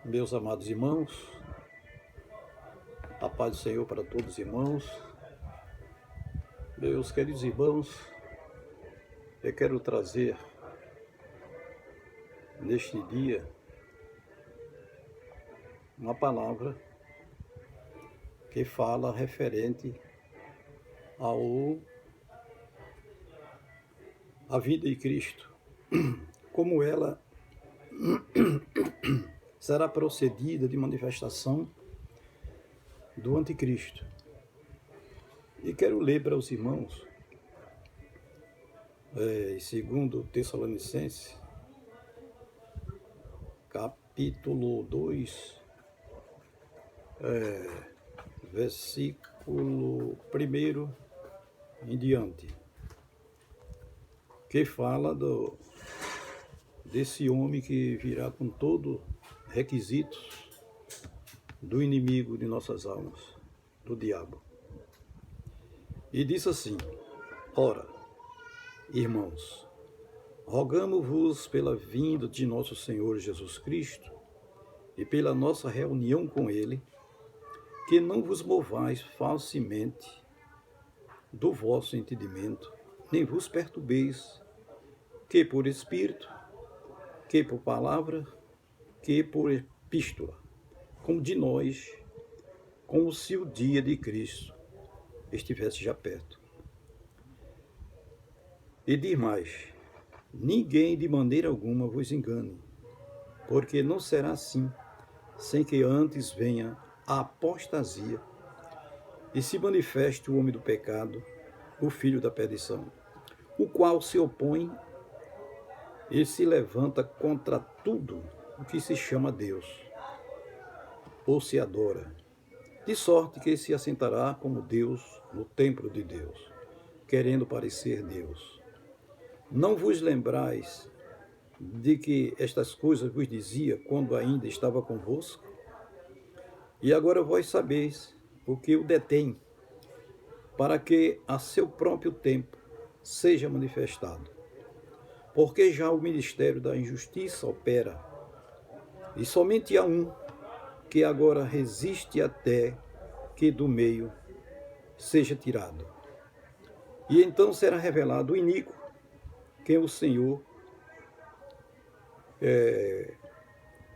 Meus amados irmãos, a paz do Senhor para todos os irmãos. Meus queridos irmãos, eu quero trazer neste dia uma palavra que fala referente à vida de Cristo, como ela será procedida de manifestação do anticristo. E quero ler para os irmãos, segundo Tessalonicenses, capítulo 2, versículo 1 em diante, que fala desse homem que virá com todo requisitos do inimigo de nossas almas, do diabo. E diz assim: ora, irmãos, rogamo-vos pela vinda de nosso Senhor Jesus Cristo e pela nossa reunião com Ele, que não vos movais falsamente do vosso entendimento, nem vos perturbeis, que por Espírito, que por palavra, que por epístola, como de nós, como se o dia de Cristo estivesse já perto. E diz mais: ninguém de maneira alguma vos engane, porque não será assim, sem que antes venha a apostasia e se manifeste o homem do pecado, o filho da perdição, o qual se opõe e se levanta contra tudo o que se chama Deus, ou se adora, de sorte que se assentará como Deus no templo de Deus, querendo parecer Deus. Não vos lembrais de que estas coisas vos dizia quando ainda estava convosco? E agora vós sabeis o que o detém, para que a seu próprio tempo seja manifestado. Porque já o ministério da injustiça opera, e somente há um que agora resiste até que do meio seja tirado. E então será revelado o iníquo, que o Senhor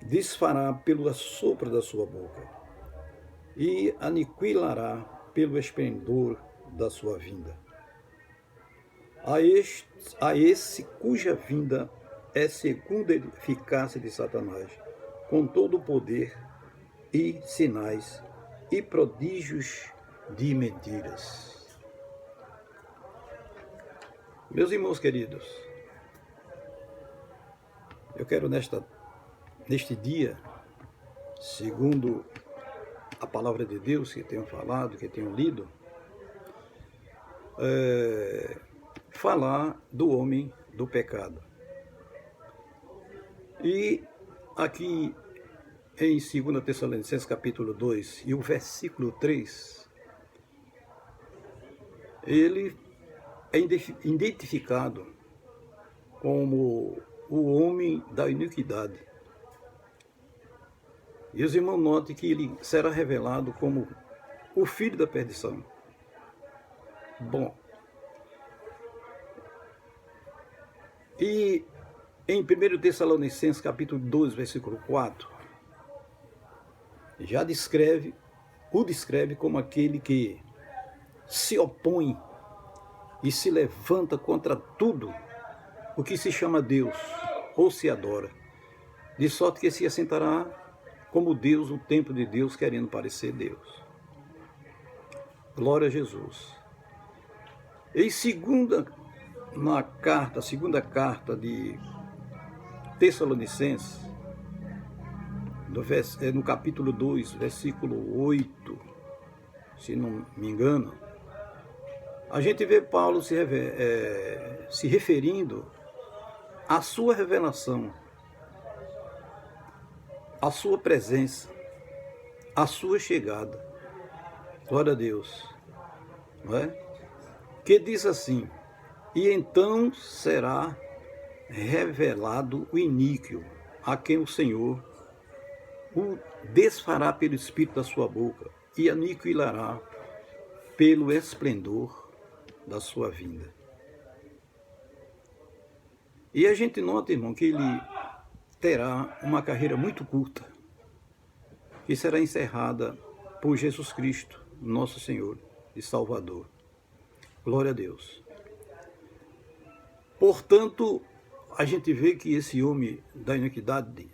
desfará pelo assopro da sua boca, e aniquilará pelo esplendor da sua vinda. A esse cuja vinda é segundo a eficácia de Satanás, com todo o poder e sinais e prodígios de mentiras. Meus irmãos queridos, eu quero neste dia, segundo a palavra de Deus que tenho falado, que tenho lido, falar do homem do pecado. E aqui em 2 Tessalonicenses capítulo 2 e o versículo 3, ele é identificado como o homem da iniquidade. E os irmãos notem que ele será revelado como o filho da perdição. Bom, e em 1 Tessalonicenses capítulo 2, versículo 4, já descreve como aquele que se opõe e se levanta contra tudo o que se chama Deus, ou se adora, de sorte que se assentará como Deus no templo de Deus, querendo parecer Deus. Glória a Jesus. Em segunda carta de Tessalonicenses, no capítulo 2, versículo 8, se não me engano, a gente vê Paulo se referindo à sua revelação, à sua presença, à sua chegada. Glória a Deus. Não é? Que diz assim: e então será revelado o iníquo, a quem o Senhor o desfará pelo espírito da sua boca e aniquilará pelo esplendor da sua vinda. E a gente nota, irmão, que ele terá uma carreira muito curta, que será encerrada por Jesus Cristo, nosso Senhor e Salvador. Glória a Deus. Portanto, a gente vê que esse homem da iniquidade,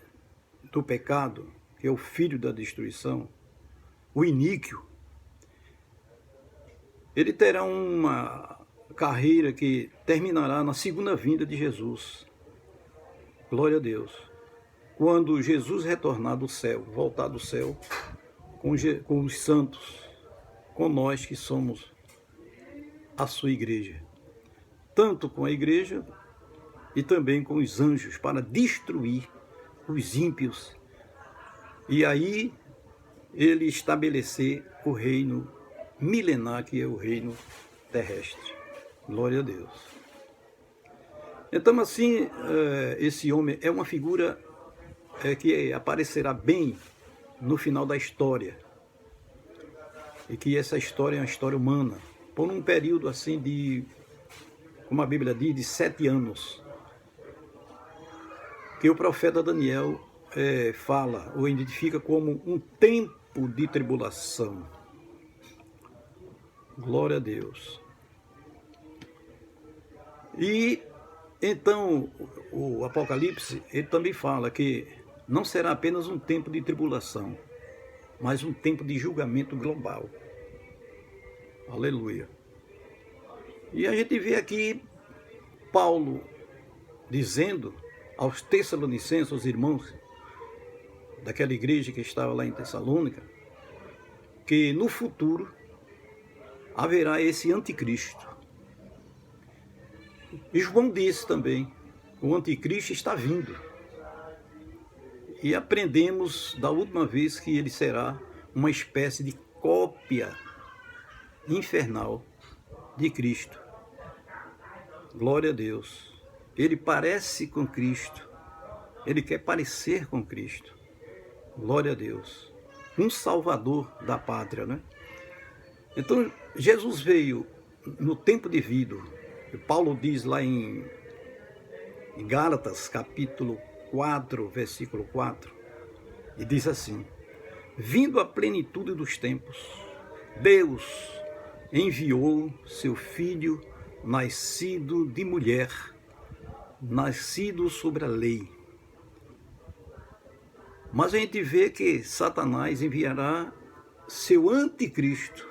do pecado, que é o filho da destruição, o iníquo, ele terá uma carreira que terminará na segunda vinda de Jesus. Glória a Deus. Quando Jesus retornar do céu, voltar do céu, com os santos, com nós que somos a sua igreja. Tanto com a igreja e também com os anjos, para destruir os ímpios. E aí ele estabelecer o reino milenar, que é o reino terrestre. Glória a Deus. Então, assim, esse homem é uma figura que aparecerá bem no final da história. E que essa história é uma história humana, por um período assim de, como a Bíblia diz, de 7 anos. Que o profeta Daniel fala ou identifica como um tempo de tribulação. Glória a Deus. E então o Apocalipse, ele também fala que não será apenas um tempo de tribulação, mas um tempo de julgamento global. Aleluia. E a gente vê aqui Paulo dizendo aos Tessalonicenses, aos irmãos daquela igreja que estava lá em Tessalônica, que no futuro haverá esse anticristo. E João disse também, o anticristo está vindo. E aprendemos da última vez que ele será uma espécie de cópia infernal de Cristo. Glória a Deus. Ele parece com Cristo. Ele quer parecer com Cristo. Glória a Deus. Um salvador da pátria, né? Então, Jesus veio no tempo devido. Paulo diz lá em Gálatas, capítulo 4, versículo 4, e diz assim: vindo a plenitude dos tempos, Deus enviou seu Filho, nascido de mulher, nascido sobre a lei. Mas a gente vê que Satanás enviará seu anticristo.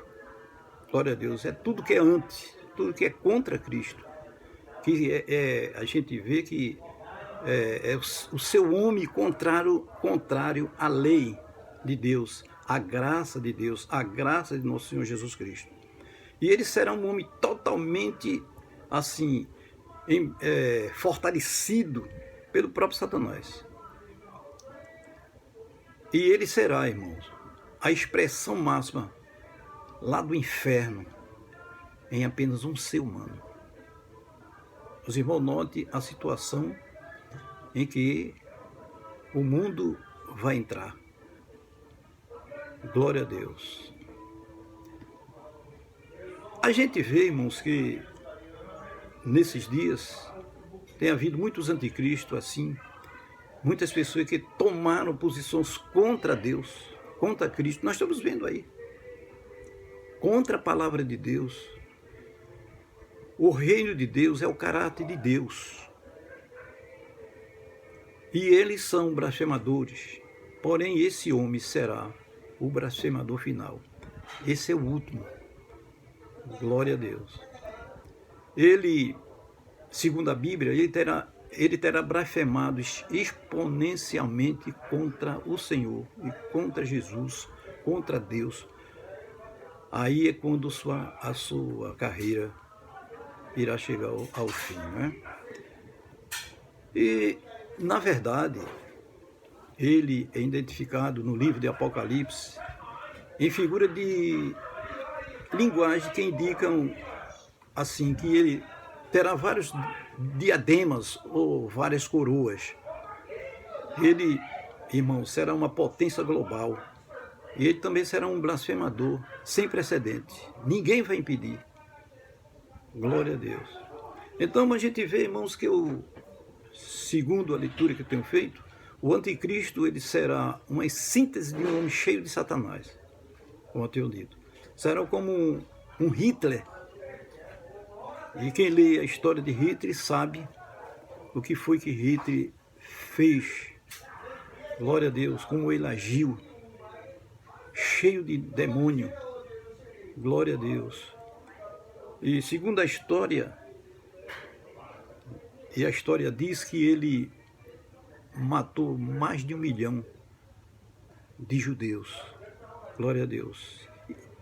Glória a Deus, é tudo que é anti, tudo que é contra Cristo. Que a gente vê que é o seu homem contrário à lei de Deus, à graça de Deus, à graça de nosso Senhor Jesus Cristo. E ele será um homem totalmente assim, fortalecido pelo próprio Satanás. E ele será, irmãos, a expressão máxima lá do inferno em apenas um ser humano. Os irmãos, notem a situação em que o mundo vai entrar. Glória a Deus. A gente vê, irmãos, que nesses dias tem havido muitos anticristos assim, muitas pessoas que tomaram posições contra Deus, contra Cristo. Nós estamos vendo aí. Contra a palavra de Deus. O reino de Deus é o caráter de Deus. E eles são blasfemadores. Porém, esse homem será o blasfemador final. Esse é o último. Glória a Deus. Ele, segundo a Bíblia, ele terá blasfemado exponencialmente contra o Senhor e contra Jesus, contra Deus. Aí é quando a sua carreira irá chegar ao fim, né? E, na verdade, ele é identificado no livro de Apocalipse em figura de linguagem que indicam assim que ele terá vários diademas ou várias coroas. Ele irmão, será uma potência global. E ele também será um blasfemador sem precedente. Ninguém vai impedir. Glória a Deus. Então a gente vê, irmãos, que segundo a leitura que eu tenho feito, o anticristo ele será uma síntese de um homem cheio de Satanás, como eu tenho dito. Será como um Hitler. E quem lê a história de Hitler sabe o que foi que Hitler fez. Glória a Deus, como ele agiu, cheio de demônio. Glória a Deus. E segundo a história, e a história diz que ele matou mais de 1 milhão de judeus. Glória a Deus.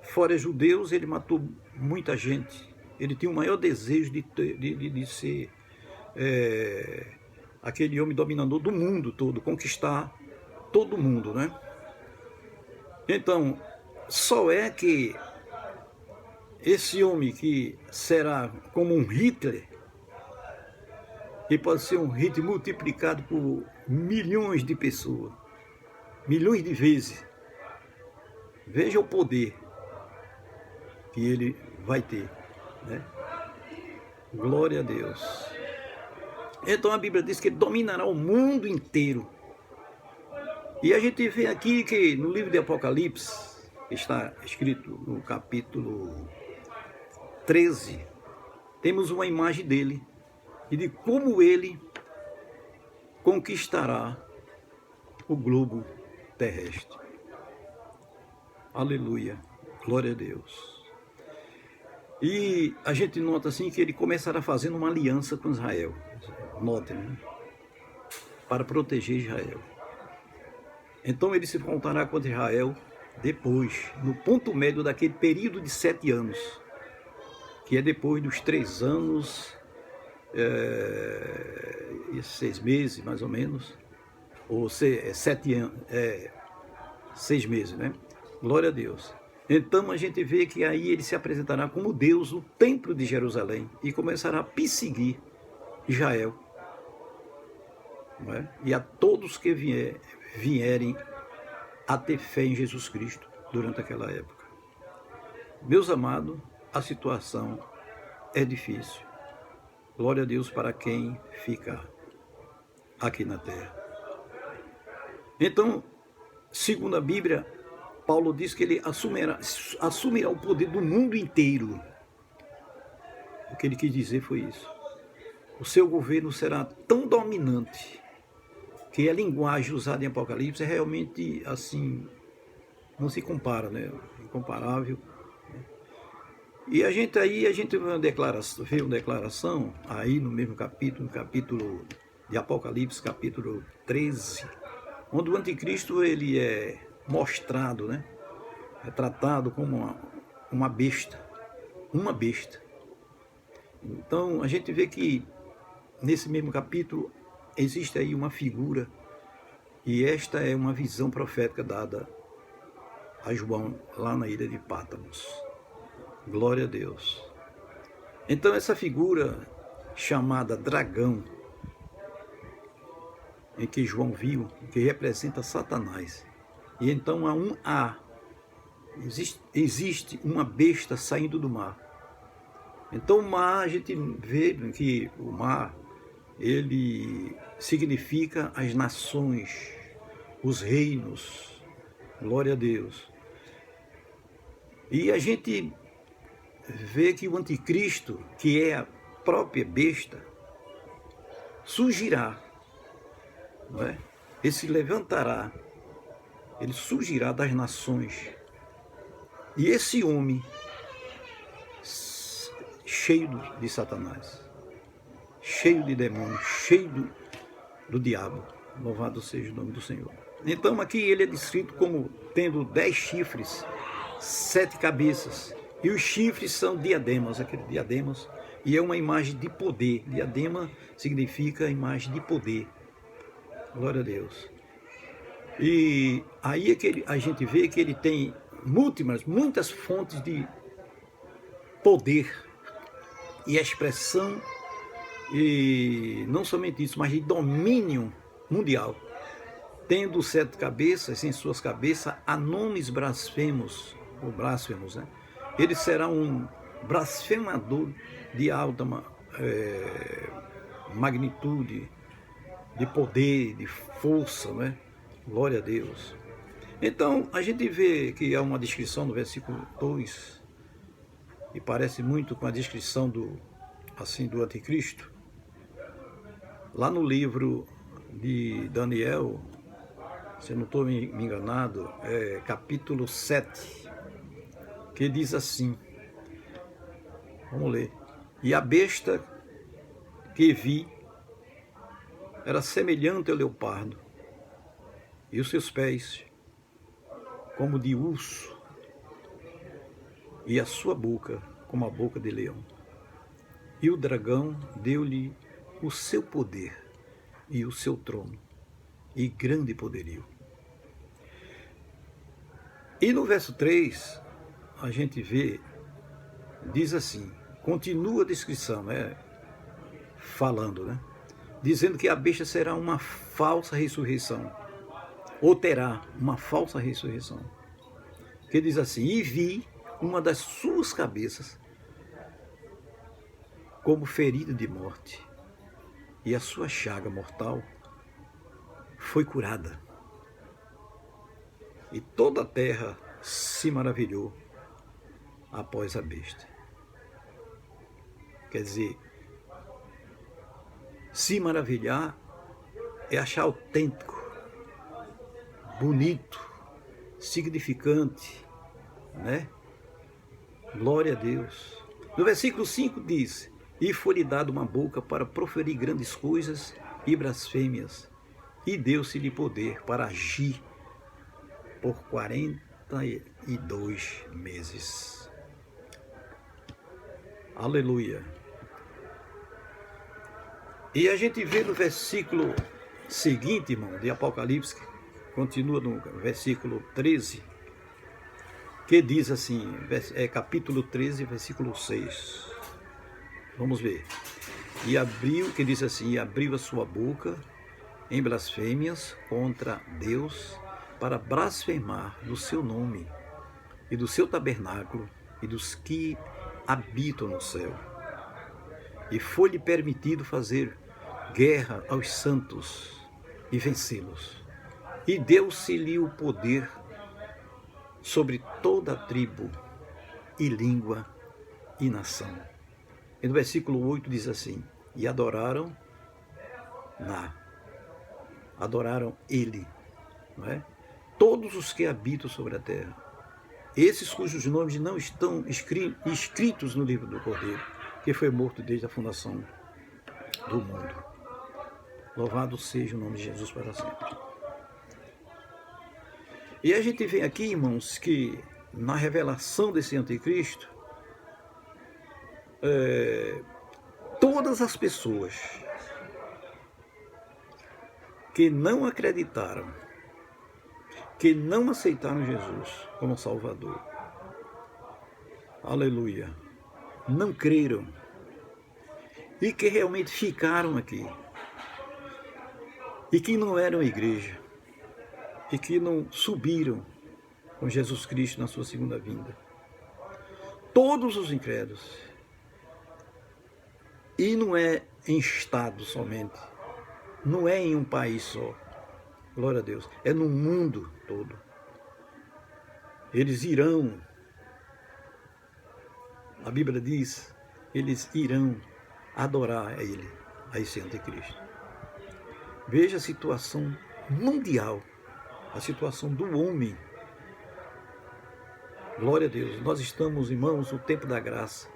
Fora judeus, ele matou muita gente. Ele tinha o maior desejo de ser aquele homem dominador do mundo todo, conquistar todo mundo, né? Então, só é que esse homem que será como um Hitler, que pode ser um Hitler multiplicado por milhões de pessoas, milhões de vezes. Veja o poder que ele vai ter, né? Glória a Deus. Então a Bíblia diz que ele dominará o mundo inteiro. E a gente vê aqui que no livro de Apocalipse, que está escrito no capítulo 13, temos uma imagem dele e de como ele conquistará o globo terrestre. Aleluia, glória a Deus. E a gente nota assim que ele começará fazendo uma aliança com Israel. Notem, né? Para proteger Israel. Então ele se voltará contra Israel depois, no ponto médio daquele período de 7 anos, que é depois dos 3 anos e 6 meses, mais ou menos, ou 7 anos, 6 meses, né? Glória a Deus. Então a gente vê que aí ele se apresentará como Deus no templo de Jerusalém e começará a perseguir Israel, não é? E a todos que vierem a ter fé em Jesus Cristo durante aquela época. Meus amados, a situação é difícil. Glória a Deus para quem fica aqui na terra. Então, segundo a Bíblia, Paulo diz que ele assumirá o poder do mundo inteiro. O que ele quis dizer foi isso. O seu governo será tão dominante que a linguagem usada em Apocalipse é realmente assim, não se compara, né? Incomparável. E a gente vê uma declaração aí no mesmo capítulo, no capítulo de Apocalipse, capítulo 13, onde o anticristo ele é mostrado, né? É tratado como uma besta. Então a gente vê que nesse mesmo capítulo existe aí uma figura, e esta é uma visão profética dada a João lá na ilha de Pátmos. Glória a Deus. Então essa figura chamada dragão, em que João viu, que representa Satanás. E então existe uma besta saindo do mar. Então o mar, a gente vê que o mar, ele significa as nações, os reinos. Glória a Deus. E a gente vê que o anticristo, que é a própria besta, surgirá, não é? Ele se levantará, ele surgirá das nações. E esse homem, cheio de Satanás, cheio de demônios, cheio do diabo, louvado seja o nome do Senhor. Então aqui ele é descrito como tendo 10 chifres, 7 cabeças, e os chifres são diademas, aqueles diademas, e é uma imagem de poder. Diadema significa imagem de poder. Glória a Deus. E aí é que a gente vê que ele tem muitas fontes de poder e expressão, e não somente isso, mas de domínio mundial. tendo 7 cabeças, em suas cabeças há nomes blasfemos, ou blasfemos, né? Ele será um blasfemador de alta magnitude, de poder, de força, né? Glória a Deus. Então, a gente vê que há uma descrição no versículo 2, e parece muito com a descrição do anticristo. Lá no livro de Daniel, se eu não estou me enganado, capítulo 7, que diz assim, vamos ler: e a besta que vi era semelhante ao leopardo, e os seus pés como de urso, e a sua boca como a boca de leão. E o dragão deu-lhe o seu poder e o seu trono e grande poderio. E no verso 3, a gente vê, diz assim, continua a descrição, né? Falando, né? Dizendo que a besta será uma falsa ressurreição, ou terá uma falsa ressurreição. Que diz assim, e vi uma das suas cabeças como ferida de morte, e a sua chaga mortal foi curada. E toda a terra se maravilhou após a besta. Quer dizer, se maravilhar é achar autêntico, bonito, significante, né? Glória a Deus. No versículo 5 diz, e foi-lhe dado uma boca para proferir grandes coisas e blasfêmias, e deu-se-lhe poder para agir por 42 meses. Aleluia. E a gente vê no versículo seguinte, irmão, de Apocalipse, continua no versículo 13, que diz assim, capítulo 13, versículo 6. Vamos ver. E abriu, que diz assim, e abriu a sua boca em blasfêmias contra Deus, para blasfemar do seu nome, e do seu tabernáculo, e dos que habitam no céu. E foi-lhe permitido fazer guerra aos santos e vencê-los. E deu-se-lhe o poder sobre toda a tribo e língua e nação. E no versículo 8 diz assim, e adoraram ele, não é? Todos os que habitam sobre a terra, esses cujos nomes não estão escritos no livro do Cordeiro, que foi morto desde a fundação do mundo. Louvado seja o nome de Jesus para sempre. E a gente vê aqui, irmãos, que na revelação desse anticristo, todas as pessoas que não acreditaram, que não aceitaram Jesus como Salvador, aleluia, não creram, e que realmente ficaram aqui, e que não eram igreja, e que não subiram com Jesus Cristo na sua segunda vinda. Todos os incrédulos. E não é em estado somente, não é em um país só, glória a Deus, é no mundo todo. Eles irão, a Bíblia diz, eles irão adorar a ele, a esse anticristo. Veja a situação mundial, a situação do homem. Glória a Deus, nós estamos, irmãos, no tempo da graça,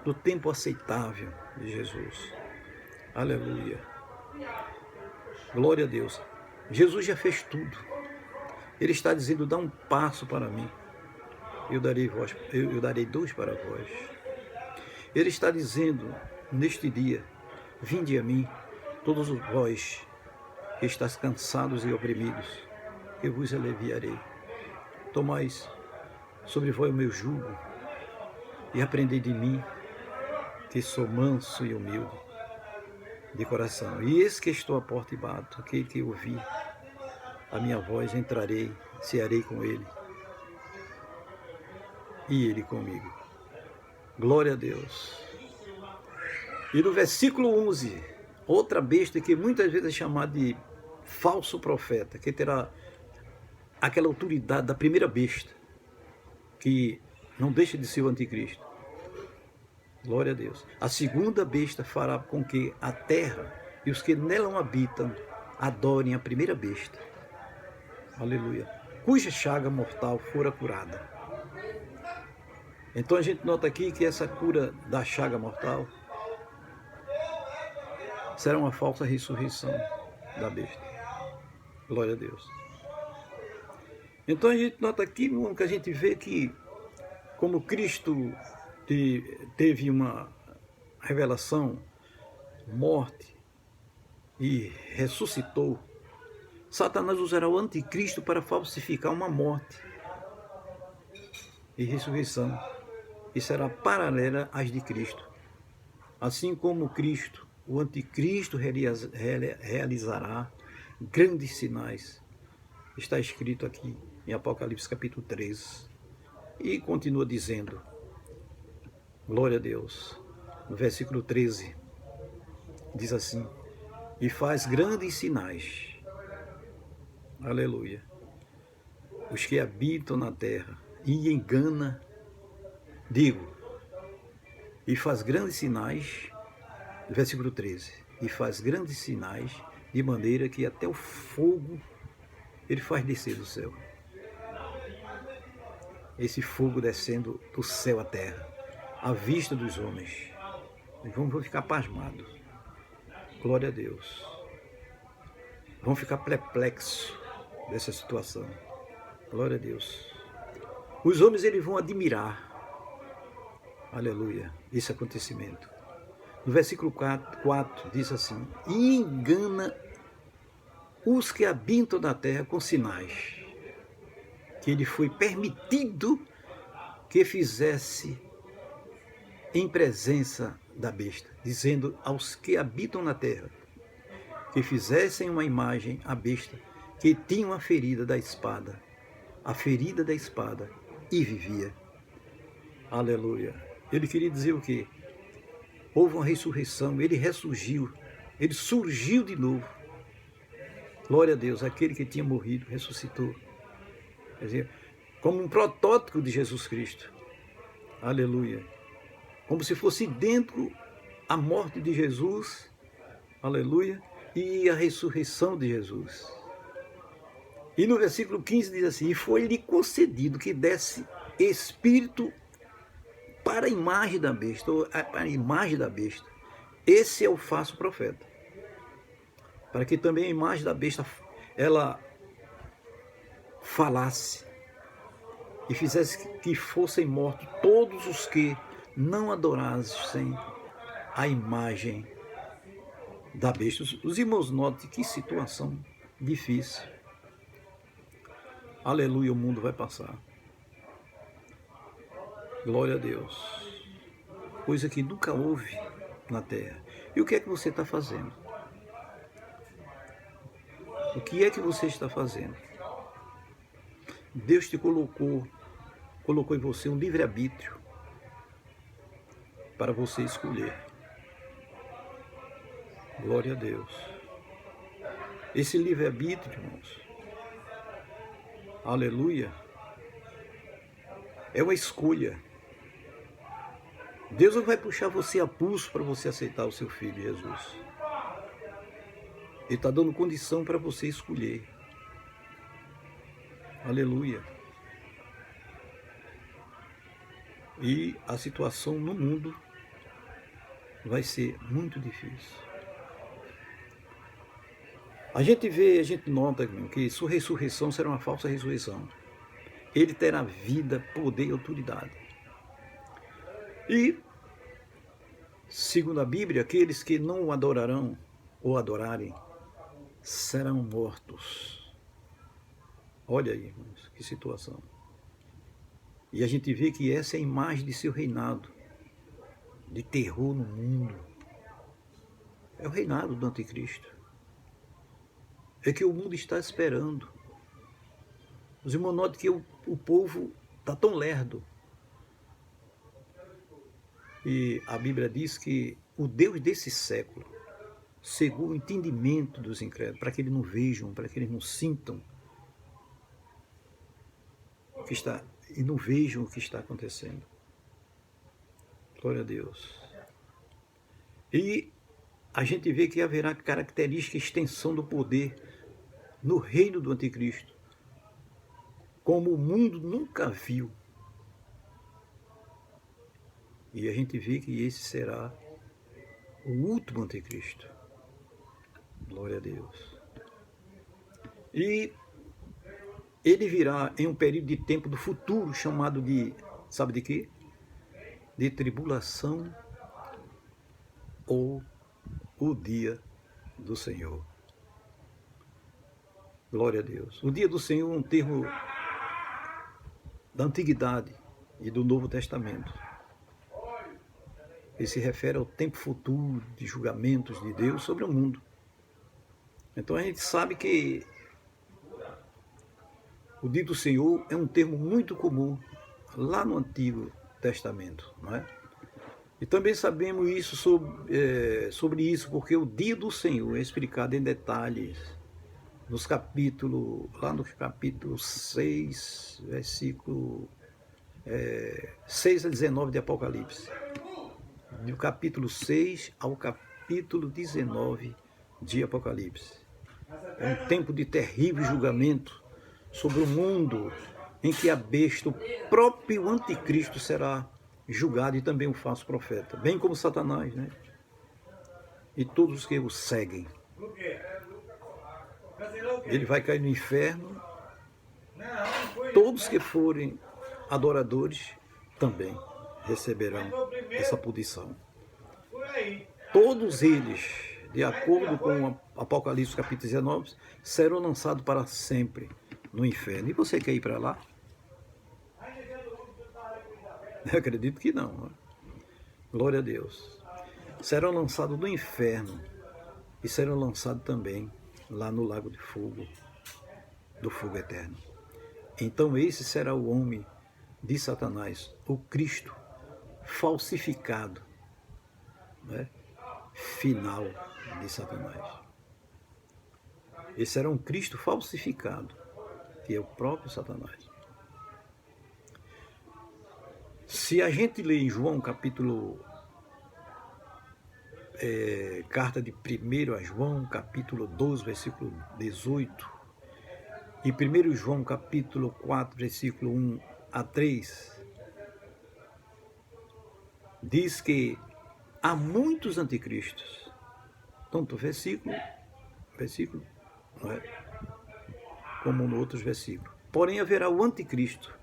no tempo aceitável de Jesus. Aleluia. Glória a Deus. Jesus já fez tudo. Ele está dizendo, dá um passo para mim. Eu darei 2 para vós. Ele está dizendo, neste dia, vinde a mim, todos vós que estáis cansados e oprimidos, eu vos aliviarei. Tomais sobre vós o meu jugo e aprendei de mim, que sou manso e humilde de coração. E eis que estou à porta e bato, aquele que ouvir a minha voz, entrarei, cearei com ele e ele comigo. Glória a Deus. E no versículo 11, outra besta que muitas vezes é chamada de falso profeta, que terá aquela autoridade da primeira besta, que não deixa de ser o anticristo. Glória a Deus. A segunda besta fará com que a terra e os que nela habitam adorem a primeira besta. Aleluia. Cuja chaga mortal fora curada. Então a gente nota aqui que essa cura da chaga mortal será uma falsa ressurreição da besta. Glória a Deus. Então a gente nota aqui, que a gente vê que como Cristo teve uma revelação, morte e ressuscitou, Satanás usará o anticristo para falsificar uma morte e ressurreição, e será paralela às de Cristo. Assim como Cristo, o anticristo realizará grandes sinais. Está escrito aqui em Apocalipse capítulo 13. E continua dizendo, glória a Deus, no versículo 13, diz assim, e faz grandes sinais, aleluia, os que habitam na terra, e engana, e faz grandes sinais, versículo 13, e faz grandes sinais, de maneira que até o fogo ele faz descer do céu. Esse fogo descendo do céu à terra, à vista dos homens. Eles vão ficar pasmados. Glória a Deus. Vão ficar perplexos dessa situação. Glória a Deus. Os homens eles vão admirar, aleluia, esse acontecimento. No versículo 4 diz assim, e engana os que habitam na terra com sinais, que ele foi permitido que fizesse em presença da besta, dizendo aos que habitam na terra, que fizessem uma imagem à besta, que tinha uma ferida da espada, a ferida da espada, e vivia. Aleluia. Ele queria dizer o quê? Houve uma ressurreição, ele ressurgiu, ele surgiu de novo. Glória a Deus, aquele que tinha morrido, ressuscitou. Quer dizer, como um protótipo de Jesus Cristo. Aleluia. Como se fosse dentro a morte de Jesus, aleluia, e a ressurreição de Jesus. E no versículo 15 diz assim, e foi-lhe concedido que desse espírito para a imagem da besta, ou para a imagem da besta. Esse é o falso profeta. Para que também a imagem da besta, ela falasse e fizesse que fossem mortos todos os que não adorassem a imagem da besta. Os irmãos notem que situação difícil. Aleluia, o mundo vai passar. Glória a Deus. Coisa que nunca houve na terra. E o que é que você está fazendo? O que é que você está fazendo? Deus te colocou em você um livre-arbítrio para você escolher. Glória a Deus. Esse livre-arbítrio, irmãos, aleluia, é uma escolha. Deus não vai puxar você a pulso para você aceitar o seu filho Jesus. Ele está dando condição para você escolher. Aleluia. E a situação no mundo vai ser muito difícil. A gente nota que sua ressurreição será uma falsa ressurreição. Ele terá vida, poder e autoridade. E, segundo a Bíblia, aqueles que não o adorarão ou adorarem, serão mortos. Olha aí, irmãos, que situação. E a gente vê que essa é a imagem de seu reinado, de terror no mundo. É o reinado do anticristo. É que o mundo está esperando Os irmãos notam que o povo está tão lerdo. E a Bíblia diz que o Deus desse século cegou o entendimento dos incrédulos, para que eles não vejam, para que eles não sintam o que está, e não vejam o que está acontecendo. Glória a Deus. E a gente vê que haverá característica e extensão do poder no reino do anticristo, como o mundo nunca viu. E a gente vê que esse será o último anticristo. Glória a Deus. E ele virá em um período de tempo do futuro, chamado de, sabe de quê? De tribulação ou o dia do Senhor. Glória a Deus. O dia do Senhor é um termo da Antiguidade e do Novo Testamento. Ele se refere ao tempo futuro de julgamentos de Deus sobre o mundo. Então a gente sabe que o dia do Senhor é um termo muito comum lá no Antigo Testamento, não é? E também sabemos isso sobre isso, porque o dia do Senhor é explicado em detalhes lá no capítulo 6, versículo 6 a 19 de Apocalipse. Do capítulo 6 ao capítulo 19 de Apocalipse. É um tempo de terrível julgamento sobre o mundo, em que a besta, o próprio anticristo, será julgado, e também o falso profeta, bem como Satanás, né? E todos os que o seguem. Ele vai cair no inferno. Todos que forem adoradores também receberão essa punição. Todos eles, de acordo com Apocalipse capítulo 19, serão lançados para sempre no inferno. E você quer ir para lá? Eu acredito que não, né? Glória a Deus. Serão lançados no inferno e serão lançados também lá no lago de fogo, do fogo eterno. Então esse será o homem de Satanás, o Cristo falsificado, né? Final de Satanás. Esse era um Cristo falsificado, que é o próprio Satanás. Se a gente lê em João capítulo, carta de 1 a João, capítulo 12, versículo 18, e 1 João capítulo 4, versículo 1 a 3, diz que há muitos anticristos, tanto versículo, não é? Como em outros versículos. Porém haverá o anticristo.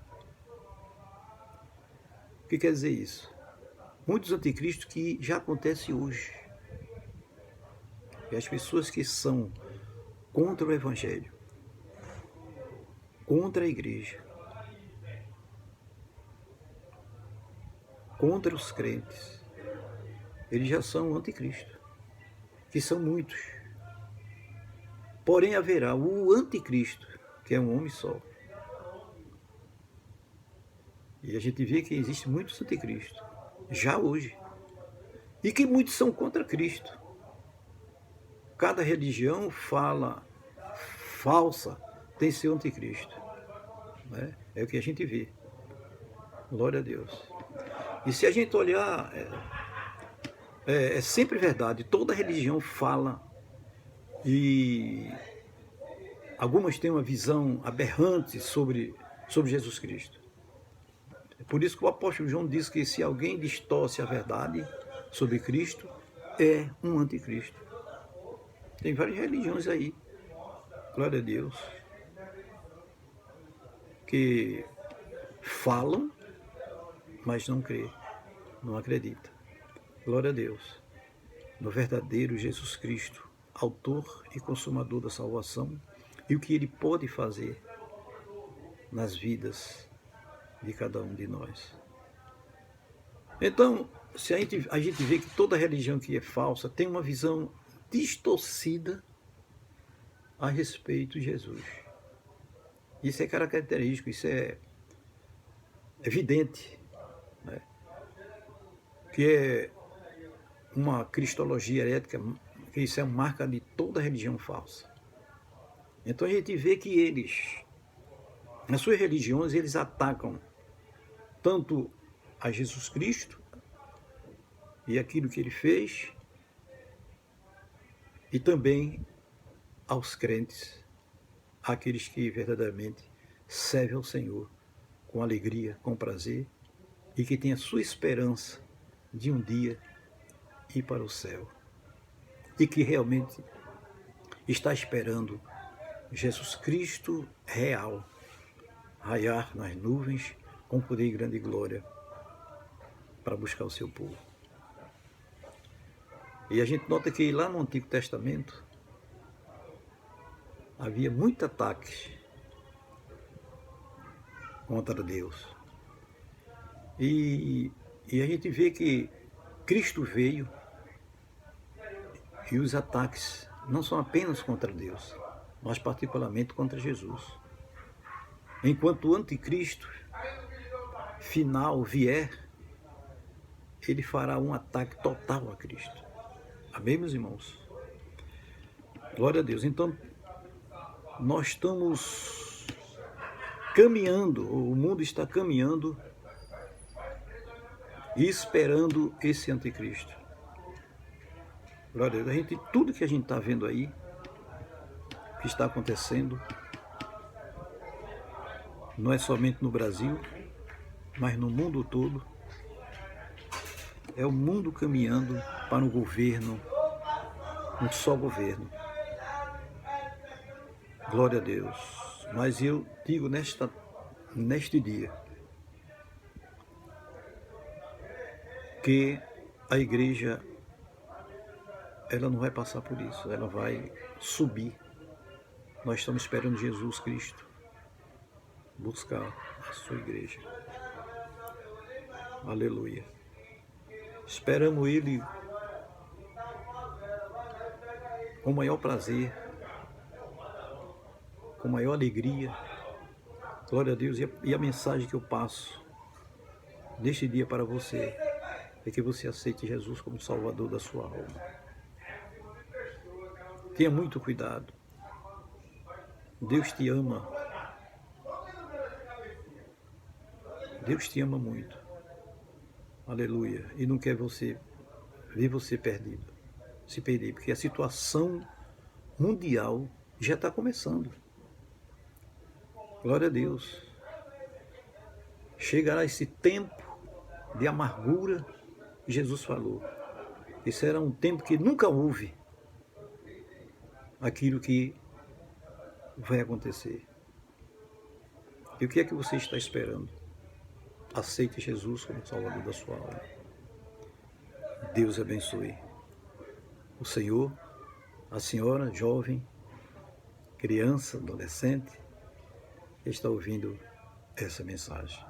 O que quer dizer isso? Muitos anticristos que já acontecem hoje. E as pessoas que são contra o Evangelho, contra a igreja, contra os crentes, eles já são anticristo, que são muitos. Porém haverá o anticristo, que é um homem só. E a gente vê que existe muitos anticristos, já hoje. E que muitos são contra Cristo. Cada religião falsa tem seu anticristo, né? É o que a gente vê. Glória a Deus. E se a gente olhar, é sempre verdade. Toda religião fala, e algumas têm uma visão aberrante sobre Jesus Cristo. É por isso que o apóstolo João diz que se alguém distorce a verdade sobre Cristo, é um anticristo. Tem várias religiões aí, glória a Deus, que falam, mas não crê, não acredita. Glória a Deus, no verdadeiro Jesus Cristo, autor e consumador da salvação, e o que ele pode fazer nas vidas de cada um de nós. Então, se a gente vê que toda religião que é falsa tem uma visão distorcida a respeito de Jesus. Isso é característico, isso é evidente, né? Que é uma cristologia herética, que isso é uma marca de toda religião falsa. Então a gente vê que eles, nas suas religiões, eles atacam tanto a Jesus Cristo e aquilo que ele fez, e também aos crentes, aqueles que verdadeiramente servem ao Senhor com alegria, com prazer, e que têm a sua esperança de um dia ir para o céu, e que realmente está esperando Jesus Cristo real raiar nas nuvens com poder e grande glória para buscar o seu povo. E a gente nota que lá no Antigo Testamento havia muitos ataques contra Deus. E a gente vê que Cristo veio e os ataques não são apenas contra Deus, mas particularmente contra Jesus. Enquanto o anticristo final vier, ele fará um ataque total a Cristo. Amém, meus irmãos? Glória a Deus. Então, nós estamos caminhando, o mundo está caminhando e esperando esse anticristo. Glória a Deus. Tudo que a gente está vendo aí, que está acontecendo, não é somente no Brasil, mas no mundo todo, é o mundo caminhando para um governo, um só governo. Glória a Deus. Mas eu digo neste dia que a igreja, ela não vai passar por isso, ela vai subir. Nós estamos esperando Jesus Cristo buscar a sua igreja. Aleluia. Esperamos Ele com maior prazer, com maior alegria. Glória a Deus. E a mensagem que eu passo neste dia para você é que você aceite Jesus como Salvador da sua alma. Tenha muito cuidado. Deus te ama. Deus te ama muito. Aleluia. E não quer ver você perdido, se perder, porque a situação mundial já está começando. Glória a Deus. Chegará esse tempo de amargura que Jesus falou. Esse era um tempo que nunca houve aquilo que vai acontecer. E o que é que você está esperando? Aceite Jesus como Salvador da sua alma. Deus abençoe. O Senhor, a senhora, jovem, criança, adolescente, que está ouvindo essa mensagem.